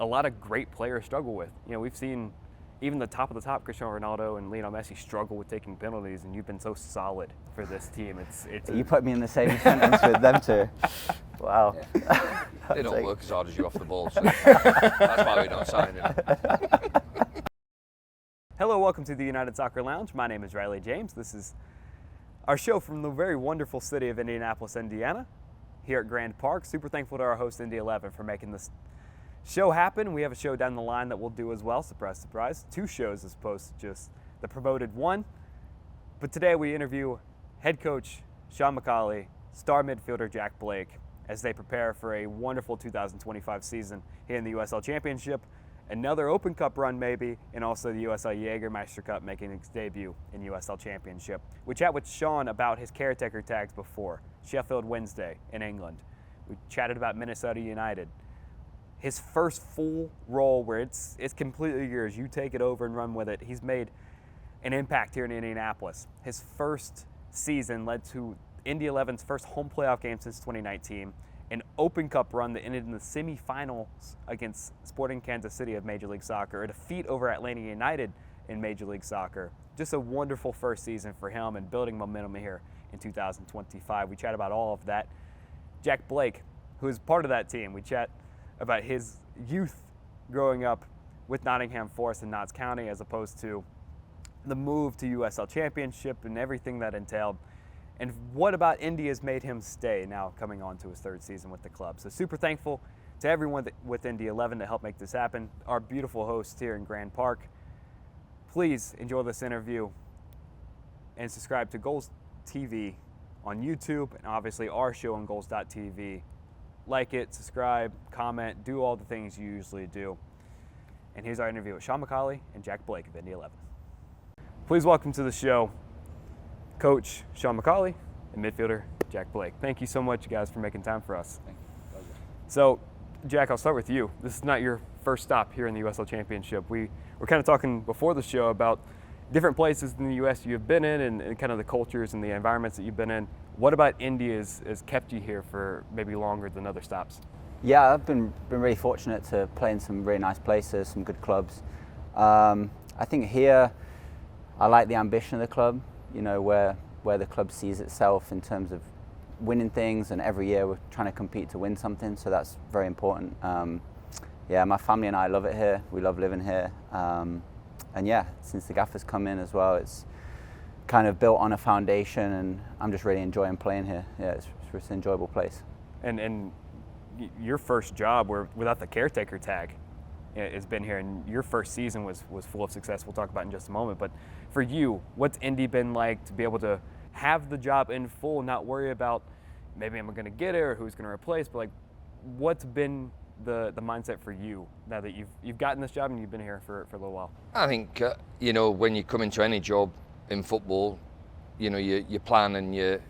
a lot of great players struggle with. You know, we've seen even the top of the top, Cristiano Ronaldo and Lionel Messi struggle with taking penalties, and you've been so solid for this team. You put me in the same sentence with them two. Wow. Yeah. They don't work as hard as you off the ball, so that's why we're not signing. Hello, welcome to the United Soccer Lounge. My name is Riley James. This is our show from the very wonderful city of Indianapolis, Indiana, here at Grand Park. Super thankful to our host, Indy 11, for making this show happen. We have a show down the line that we'll do as well. Surprise, surprise. 2 shows as opposed to just the promoted one. But today we interview head coach Sean McAuley, star midfielder Jack Blake, as they prepare for a wonderful 2025 season here in the USL Championship, another Open Cup run maybe, and also the USL Jägermeister Cup making its debut in USL Championship. We chat with Sean about his caretaker tags before, Sheffield Wednesday in England. We chatted about Minnesota United. His first full role where it's completely yours. You take it over and run with it. He's made an impact here in Indianapolis. His first season led to Indy 11's first home playoff game since 2019, an Open Cup run that ended in the semifinals against Sporting Kansas City of Major League Soccer, a defeat over Atlanta United in Major League Soccer. Just a wonderful first season for him and building momentum here in 2025. We chat about all of that. Jack Blake, who is part of that team, we chat about his youth growing up with Nottingham Forest and Notts County as opposed to the move to USL Championship and everything that entailed. And what about Indy has made him stay now coming on to his 3rd season with the club. So super thankful to everyone with Indy 11 to help make this happen. Our beautiful hosts here in Grand Park. Please enjoy this interview and subscribe to Goals TV on YouTube and obviously our show on Goals.tv. Like it, subscribe, comment, do all the things you usually do. And here's our interview with Sean McAuley and Jack Blake of Indy 11. Please welcome to the show Coach Sean McAuley and midfielder Jack Blake. Thank you so much, guys, for making time for us. Thank you. Pleasure. So, Jack, I'll start with you. This is not your first stop here in the USL Championship. We were kind of talking before the show about different places in the U.S. you've been in and kind of the cultures and the environments that you've been in. What about Indy has kept you here for maybe longer than other stops? Yeah, I've been really fortunate to play in some really nice places, some good clubs. I think here I like the ambition of the club, you know, where the club sees itself in terms of winning things, and every year we're trying to compete to win something, so that's very important. Yeah, my family and I love it here. We love living here. And yeah, since the gaffer's come in as well, it's kind of built on a foundation, and I'm just really enjoying playing here. Yeah, it's an enjoyable place. And your first job, without the caretaker tag, has been here, and your first season was full of success. We'll talk about it in just a moment. But for you, what's Indy been like to be able to have the job in full, not worry about maybe I'm going to get it or who's going to replace, but like what's been the mindset for you now that you've gotten this job and you've been here for a little while? I think you know, when you come into any job in football, you know, you plan and you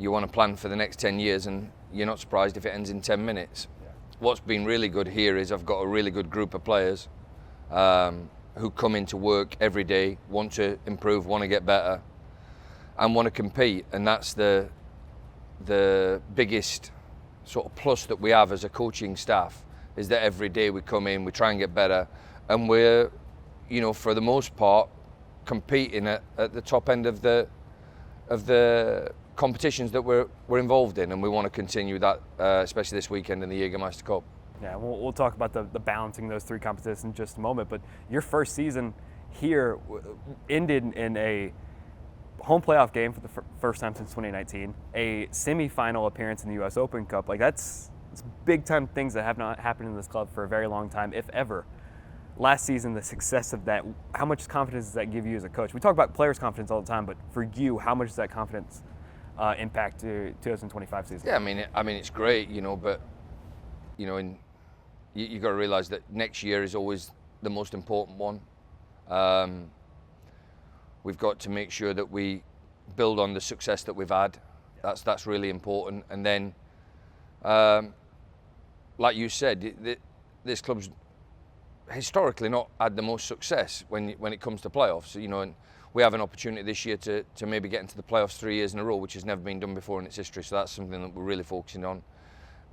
want to plan for the next 10 years, and you're not surprised if it ends in 10 minutes. Yeah. What's been really good here is I've got a really good group of players who come into work every day, want to improve, want to get better, and want to compete. And that's the biggest sort of plus that we have as a coaching staff, is that every day we come in, we try and get better, and we're, you know, for the most part, competing at the top end of the competitions that we're involved in, and we want to continue that, especially this weekend in the Jägermeister Cup. Yeah, we'll talk about the balancing those 3 competitions in just a moment, but your first season here ended in a home playoff game for the first time since 2019, a semifinal appearance in the U.S. Open Cup. Like it's big time things that have not happened in this club for a very long time, if ever. Last season, the success of that, how much confidence does that give you as a coach? We talk about players' confidence all the time, but for you, how much does that confidence impact the 2025 season? Yeah, I mean, it's great, you know, but you know, you got to realize that next year is always the most important one. We've got to make sure that we build on the success that we've had. That's really important. And then, like you said, this club's historically not had the most success when it comes to playoffs. You know, and we have an opportunity this year to maybe get into the playoffs 3 years in a row, which has never been done before in its history. So that's something that we're really focusing on.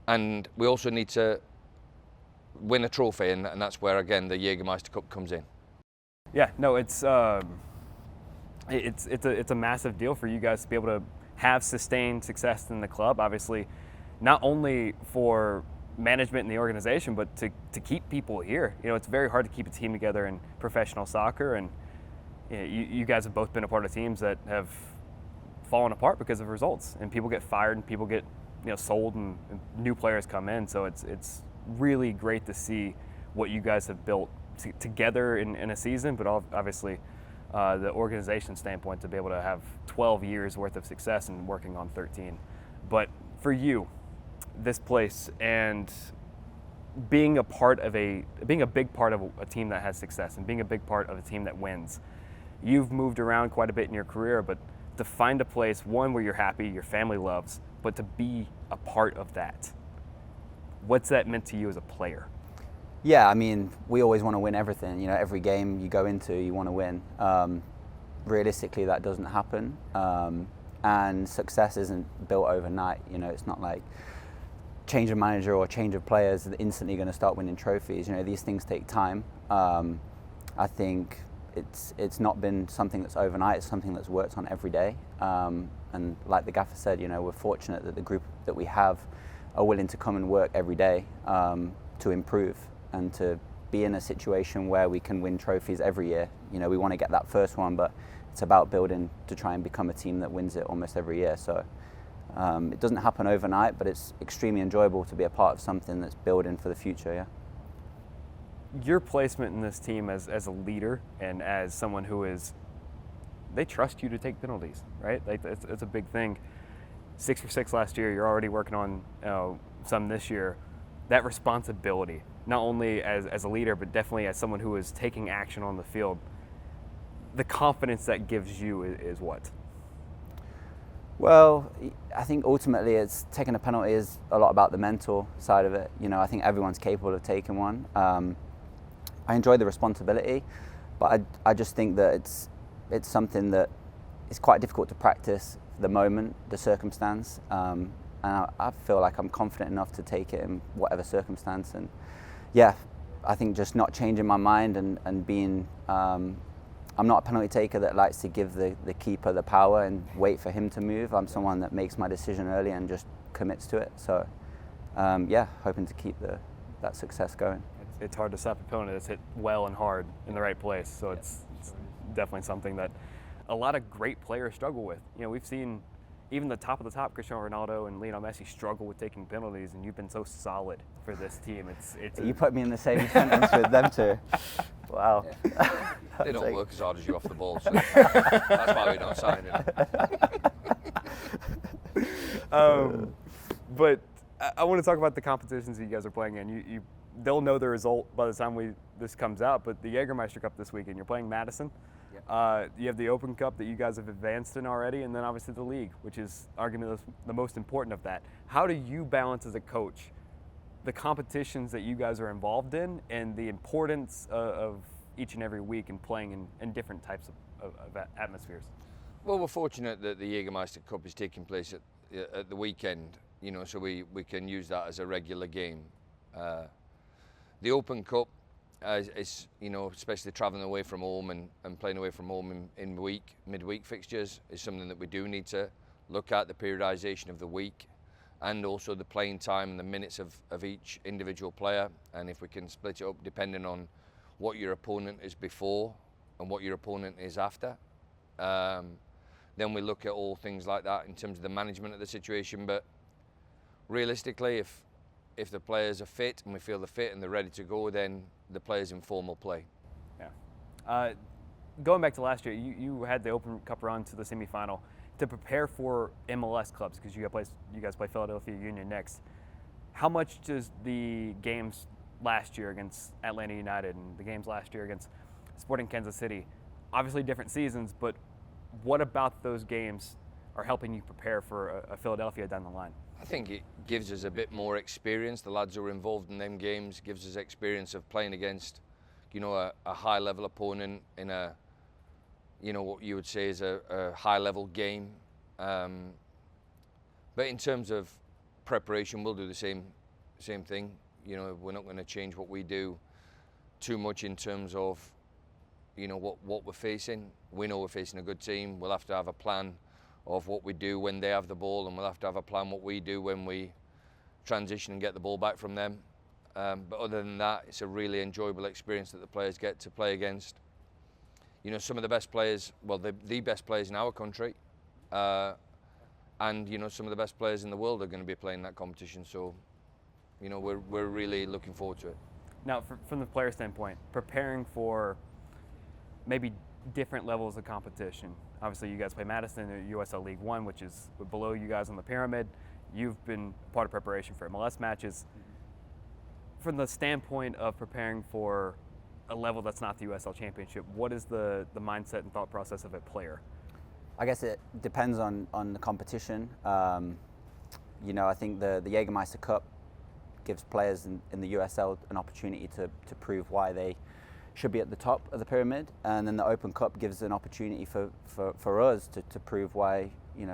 And we also need to win a trophy, and that's where again the Jägermeister Cup comes in. Yeah, no, it's a massive deal for you guys to be able to have sustained success in the club. Obviously, not only for management and the organization, but to keep people here. You know, it's very hard to keep a team together in professional soccer, and you guys have both been a part of teams that have fallen apart because of results, and people get fired and people get sold, and new players come in. So it's really great to see what you guys have built together in a season, but obviously the organization standpoint to be able to have 12 years worth of success and working on 13. But for you, this place and being a big part of a team that has success and being a big part of a team that wins, you've moved around quite a bit in your career, but to find a place, one, where you're happy, your family loves, but to be a part of that, what's that meant to you as a player? Yeah, I mean, we always want to win everything. You know, every game you go into, you want to win. Realistically, that doesn't happen, and success isn't built overnight. You know, it's not like change of manager or change of players that instantly going to start winning trophies. You know, these things take time. I think it's not been something that's overnight. It's something that's worked on every day. And like the gaffer said, you know, we're fortunate that the group that we have are willing to come and work every day to improve and to be in a situation where we can win trophies every year. You know, we want to get that first one, but it's about building to try and become a team that wins it almost every year. So it doesn't happen overnight, but it's extremely enjoyable to be a part of something that's building for the future. Yeah. Your placement in this team as a leader and as someone who they trust you to take penalties, right? Like it's a big thing. 6 for 6 last year. You're already working on some this year. That responsibility, not only as a leader, but definitely as someone who is taking action on the field, the confidence that gives you is what? Well, I think ultimately it's taking a penalty is a lot about the mental side of it. You know, I think everyone's capable of taking one. I enjoy the responsibility, but I just think that it's something that is quite difficult to practice for the moment, the circumstance. And I feel like I'm confident enough to take it in whatever circumstance. And yeah, I think just not changing my mind and being, I'm not a penalty taker that likes to give the keeper the power and wait for him to move. I'm someone that makes my decision early and just commits to it. So yeah, hoping to keep that success going. It's hard to stop a penalty that's hit well and hard in the right place. So it's definitely something that a lot of great players struggle with. You know, we've seen even the top of the top, Cristiano Ronaldo and Lionel Messi struggle with taking penalties, and you've been so solid for this team. You put me in the same sentence with them two. Wow. Yeah. They don't work as hard as you off the ball, so that's why we're not signing. But I want to talk about the competitions that you guys are playing in. They'll know the result by the time this comes out, but the Jägermeister Cup this weekend, you're playing Madison. Yep. You have the Open Cup that you guys have advanced in already, and then obviously the league, which is arguably the most important of that. How do you balance as a coach the competitions that you guys are involved in and the importance of each and every week and playing in different types of atmospheres? Well, we're fortunate that the Jägermeister Cup is taking place at the weekend, you know, so we can use that as a regular game. The Open Cup is, you know, especially travelling away from home and playing away from home in midweek fixtures is something that we do need to look at, the periodisation of the week and also the playing time and the minutes of each individual player, and if we can split it up depending on what your opponent is before and what your opponent is after. Then we look at all things like that in terms of the management of the situation, but realistically, if the players are fit and we feel they're fit and they're ready to go, then the players in form will play. Yeah. Going back to last year, you had the Open Cup run to the semifinal to prepare for MLS clubs because you guys play Philadelphia Union next. How much does the games last year against Atlanta United and the games last year against Sporting Kansas City, obviously different seasons, but what about those games are helping you prepare for a Philadelphia down the line? I think it gives us a bit more experience. The lads who are involved in them games gives us experience of playing against, you know, a high level opponent in a, you know, what you would say is a high level game. But in terms of preparation, we'll do the same thing. we're not going to change what we do too much in terms of, what we're facing. We know we're facing a good team. We'll have to have a plan of what we do when they have the ball, and we'll have to have a plan what we do when we transition and get the ball back from them. But other than that, it's a really enjoyable experience that the players get to play against. Some of the best players, well, the best players in our country, and some of the best players in the world are going to be playing that competition. So, we're really looking forward to it. Now, from the player standpoint, preparing for maybe different levels of competition. Obviously, you guys play Madison in USL League One, which is below you guys on the pyramid. You've been part of preparation for MLS matches. From the standpoint of preparing for a level that's not the USL Championship, what is the mindset and thought process of a player? I guess it depends on the competition. I think the Jägermeister Cup gives players in the USL an opportunity to prove why they should be at the top of the pyramid, and then the Open Cup gives an opportunity for us to prove why,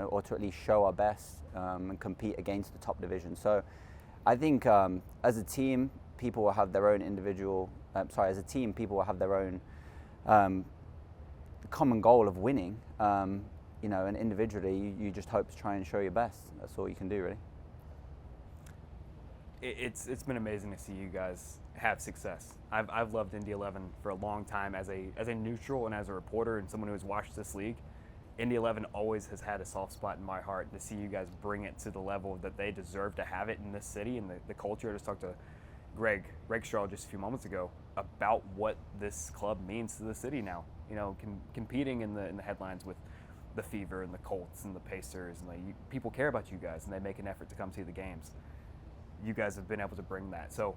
or to at least show our best and compete against the top division. So I think as a team, people will have their own common goal of winning, and individually you just hope to try and show your best. That's all you can do, really. It's been amazing to see you guys have success. I've loved Indy 11 for a long time as a neutral and as a reporter and someone who has watched this league. Indy 11 always has had a soft spot in my heart to see you guys bring it to the level that they deserve to have it in this city and the culture. I just talked to Greg Straw just a few moments ago about what this club means to the city now. Competing in the headlines with the Fever and the Colts and the Pacers, and people care about you guys and they make an effort to come see the games. You guys have been able to bring that. So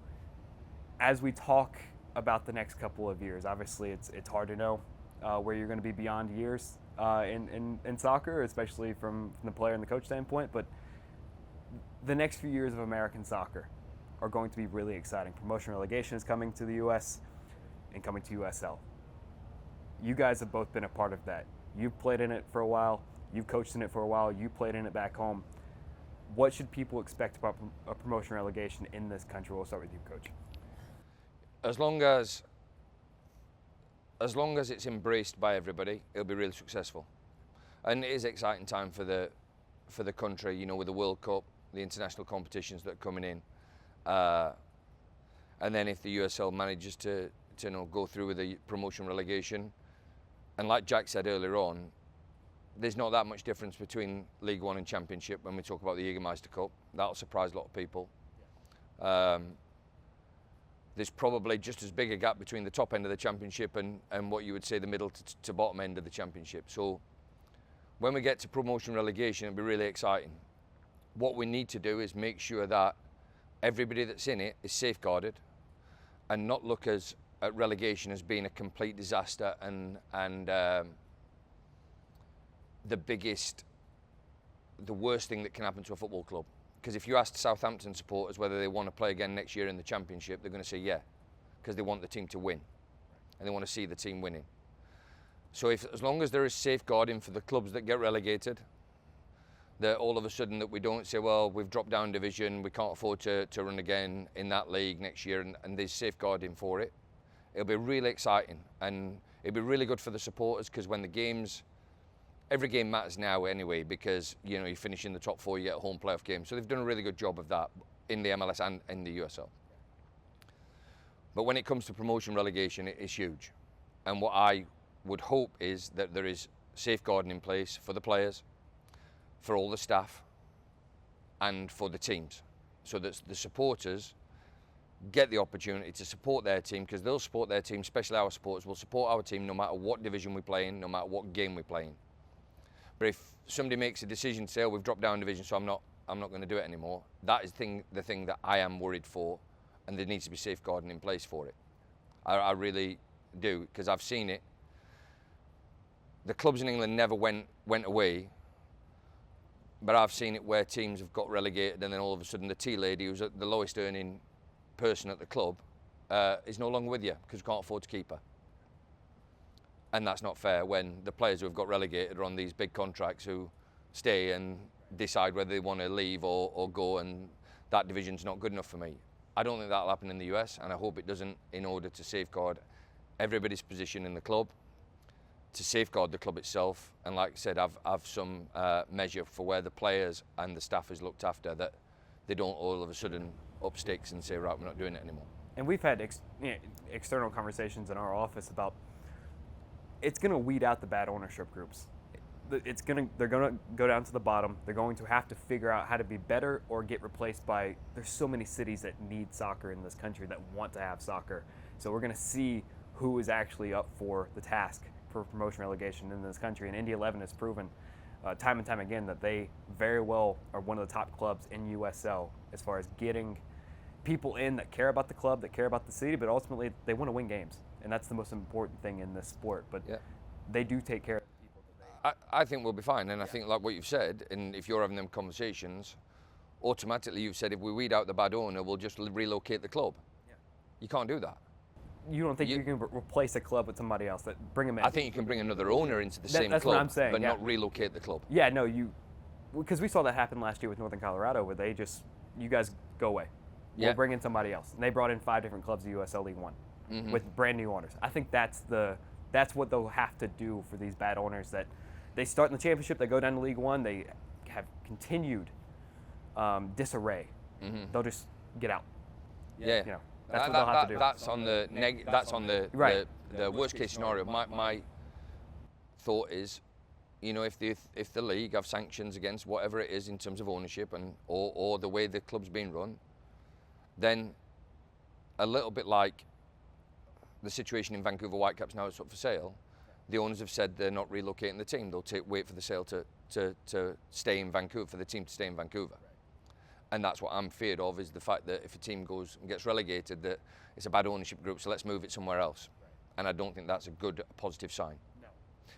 as we talk about the next couple of years, obviously it's hard to know where you're going to be beyond years in soccer, especially from the player and the coach standpoint, but the next few years of American soccer are going to be really exciting. Promotion relegation is coming to the U.S. and coming to USL. You guys have both been a part of that. You've played in it for a while. You've coached in it for a while. You played in it back home. What should people expect about a promotion relegation in this country? We'll start with you, Coach. As long as it's embraced by everybody, it'll be really successful. And it is an exciting time for the country, with the World Cup, the international competitions that are coming in. And then if the USL manages to go through with the promotion relegation, and like Jack said earlier on, there's not that much difference between League One and Championship when we talk about the Jägermeister Cup. That'll surprise a lot of people. There's probably just as big a gap between the top end of the Championship and what you would say the middle to bottom end of the Championship. So when we get to promotion relegation, it'll be really exciting. What we need to do is make sure that everybody that's in it is safeguarded and not look at relegation as being a complete disaster and the worst thing that can happen to a football club. Because if you ask Southampton supporters whether they want to play again next year in the Championship, they're going to say yeah, because they want the team to win and they want to see the team winning. So as long as there is safeguarding for the clubs that get relegated, that all of a sudden that we don't say, well, we've dropped down division, we can't afford to run again in that league next year, and there's safeguarding for it, it'll be really exciting and it'll be really good for the supporters, because when the games, every game matters now anyway, because you finish in the top four, you get a home playoff game. So they've done a really good job of that in the MLS and in the USL. But when it comes to promotion relegation, it is huge. And what I would hope is that there is safeguarding in place for the players, for all the staff, and for the teams, so that the supporters get the opportunity to support their team, because they'll support their team, especially our supporters will support our team no matter what division we play in, no matter what game we play in. But if somebody makes a decision to say, oh, we've dropped down division, so I'm not going to do it anymore, that is the thing that I am worried for, and there needs to be safeguarding in place for it. I really do, because I've seen it. The clubs in England never went away, but I've seen it where teams have got relegated and then all of a sudden the tea lady, who's the lowest earning person at the club, is no longer with you because you can't afford to keep her. And that's not fair when the players who have got relegated are on these big contracts who stay and decide whether they want to leave or go, and that division's not good enough for me. I don't think that'll happen in the US, and I hope it doesn't, in order to safeguard everybody's position in the club, to safeguard the club itself, and like I said, have some measure for where the players and the staff is looked after, that they don't all of a sudden up sticks and say, right, we're not doing it anymore. And we've had external conversations in our office about it's going to weed out the bad ownership groups. They're going to go down to the bottom. They're going to have to figure out how to be better or get replaced by. There's so many cities that need soccer in this country that want to have soccer. So we're going to see who is actually up for the task for promotion relegation in this country. And Indy 11 has proven time and time again that they very well are one of the top clubs in USL as far as getting people in that care about the club, that care about the city, but ultimately they want to win games. And that's the most important thing in this sport. But they do take care of the people that they... I think we'll be fine. And I think, like what you've said, and if you're having them conversations, automatically you've said if we weed out the bad owner, we'll just relocate the club. Yeah. You can't do that. You don't think you can replace a club with somebody else, that bring them in? I think you can bring another owner into the same that's club, what I'm saying, but not relocate the club. Yeah, no, because we saw that happen last year with Northern Colorado, where they just, you guys go away. We'll bring in somebody else. And they brought in 5 different clubs of USL League One with brand new owners. I think that's what they'll have to do for these bad owners, that they start in the championship, they go down to League One, they have continued disarray. They'll just get out. Yeah. You know, that's what they'll have to do. That's on the the worst case scenario. My thought is, you know, if the league have sanctions against whatever it is in terms of ownership and or the way the club's being run, then a little bit like the situation in Vancouver Whitecaps now, it's up for sale. The owners have said they're not relocating the team. They'll wait for the sale to stay in Vancouver, for the team to stay in Vancouver. And that's what I'm feared of, is the fact that if a team goes and gets relegated, that it's a bad ownership group, so let's move it somewhere else. And I don't think that's a good, positive sign. No.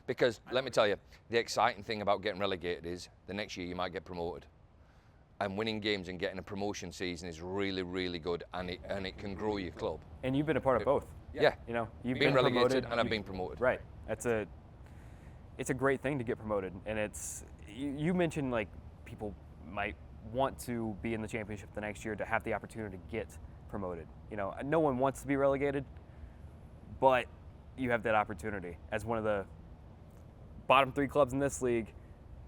Because let me tell you, the exciting thing about getting relegated is the next year you might get promoted. And winning games and getting a promotion season is really, really good, and it can grow your club. And you've been a part of both. Yeah. You know, you've been relegated promoted, and I've been promoted. Right. It's a great thing to get promoted, and you mentioned like people might want to be in the championship the next year to have the opportunity to get promoted. You know, no one wants to be relegated, but you have that opportunity as one of the bottom 3 clubs in this league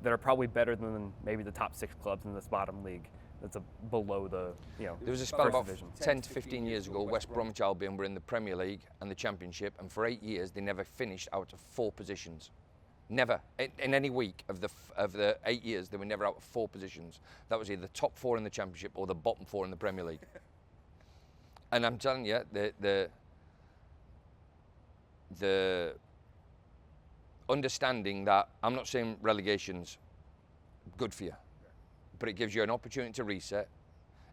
that are probably better than maybe the top 6 clubs in this bottom league. That's below the, you know, there was a spell about division. 10 to 15 years ago, West Bromwich Albion were in the Premier League and the Championship, and for 8 years they never finished out of 4 positions. Never. In any week of the 8 years, they were never out of 4 positions. That was either the top 4 in the Championship or the bottom 4 in the Premier League. And I'm telling you, the understanding that, I'm not saying relegation's good for you, but it gives you an opportunity to reset.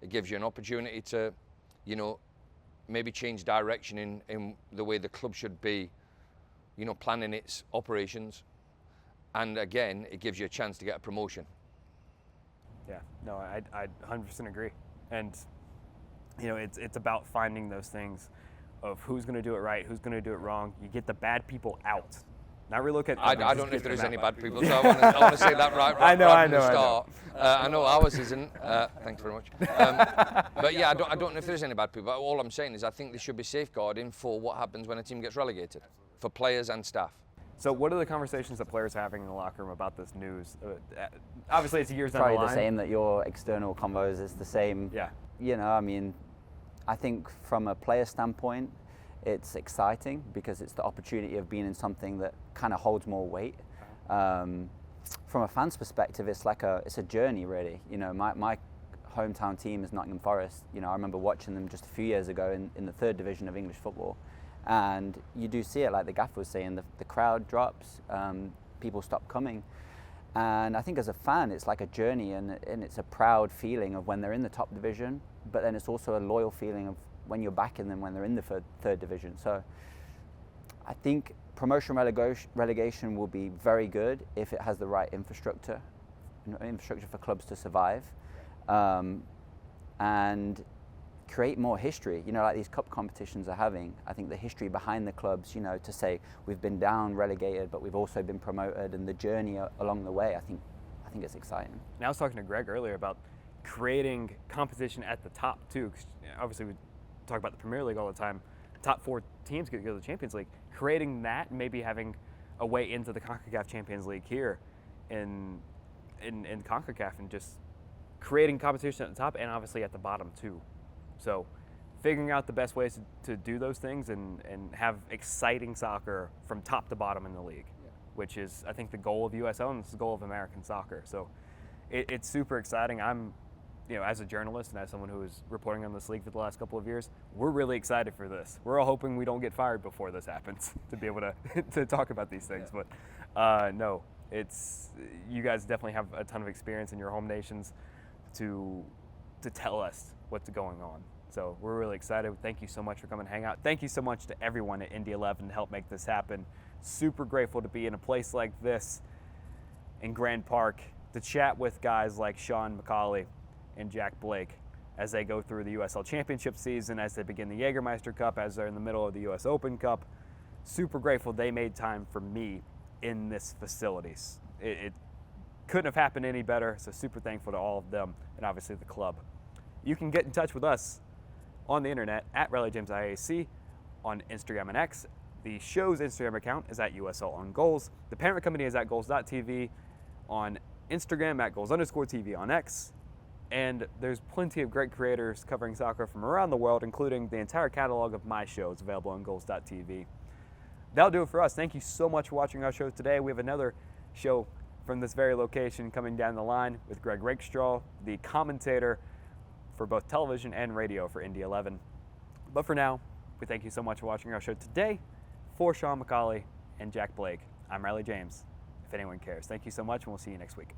It gives you an opportunity to, you know, maybe change direction in the way the club should be, you know, planning its operations. And again, it gives you a chance to get a promotion. Yeah, no, I 100% agree. And, you know, it's about finding those things of who's going to do it right, who's going to do it wrong. You get the bad people out. Not relocate. I don't know if there is any bad people, so I want to say that right I know. from the start. I know ours isn't. Thanks very much. But yeah, I don't know if there is any bad people. But all I'm saying is I think there should be safeguarding for what happens when a team gets relegated, for players and staff. So what are the conversations that players are having in the locker room about this news? Obviously, it's years down the line. Probably the same that your external convos is the same. Yeah. You know, I mean, I think from a player standpoint, it's exciting because it's the opportunity of being in something that kind of holds more weight. From a fan's perspective, it's a journey, really. You know, my hometown team is Nottingham Forest. You know, I remember watching them just a few years ago in the 3rd division of English football. And you do see it, like the gaffer was saying, the crowd drops, people stop coming. And I think as a fan, it's like a journey, and it's a proud feeling of when they're in the top division, but then it's also a loyal feeling of when you're backing them when they're in the 3rd division. So I think promotion relegation will be very good if it has the right infrastructure for clubs to survive, and create more history. You know, like these cup competitions are having, I think the history behind the clubs, you know, to say we've been down, relegated, but we've also been promoted, and the journey along the way, I think it's exciting. Now I was talking to Greg earlier about creating competition at the top too. 'Cause obviously, we talk about the Premier League all the time. Top 4 teams get to go to the Champions League. Creating that, maybe having a way into the CONCACAF Champions League here in CONCACAF, and just creating competition at the top and obviously at the bottom too. So figuring out the best ways to do those things and have exciting soccer from top to bottom in the league, which is, I think, the goal of USL and it's the goal of American soccer. So it's super exciting. I'm, as a journalist and as someone who is reporting on this league for the last couple of years, we're really excited for this. We're all hoping we don't get fired before this happens to be able to to talk about these things. Yeah. But no, you guys definitely have a ton of experience in your home nations to tell us what's going on. So we're really excited. Thank you so much for coming and hang out. Thank you so much to everyone at Indy 11 to help make this happen. Super grateful to be in a place like this in Grand Park to chat with guys like Sean McAuley and Jack Blake as they go through the USL Championship season, as they begin the Jägermeister Cup, as they're in the middle of the US Open Cup. Super grateful they made time for me in this facilities. It couldn't have happened any better, so super thankful to all of them and obviously the club. You can get in touch with us on the internet at RayleighJamesIAC on Instagram and X. The show's Instagram account is at USL on Goals. The parent company is at goals.tv on Instagram, at goals_TV on X. And there's plenty of great creators covering soccer from around the world, including the entire catalog of my shows available on goals.tv. That'll do it for us. Thank you so much for watching our show today. We have another show from this very location coming down the line with Greg Rakestraw, the commentator for both television and radio for Indy 11. But for now, we thank you so much for watching our show today. For Sean McAuley and Jack Blake, I'm Riley James, if anyone cares. Thank you so much, and we'll see you next week.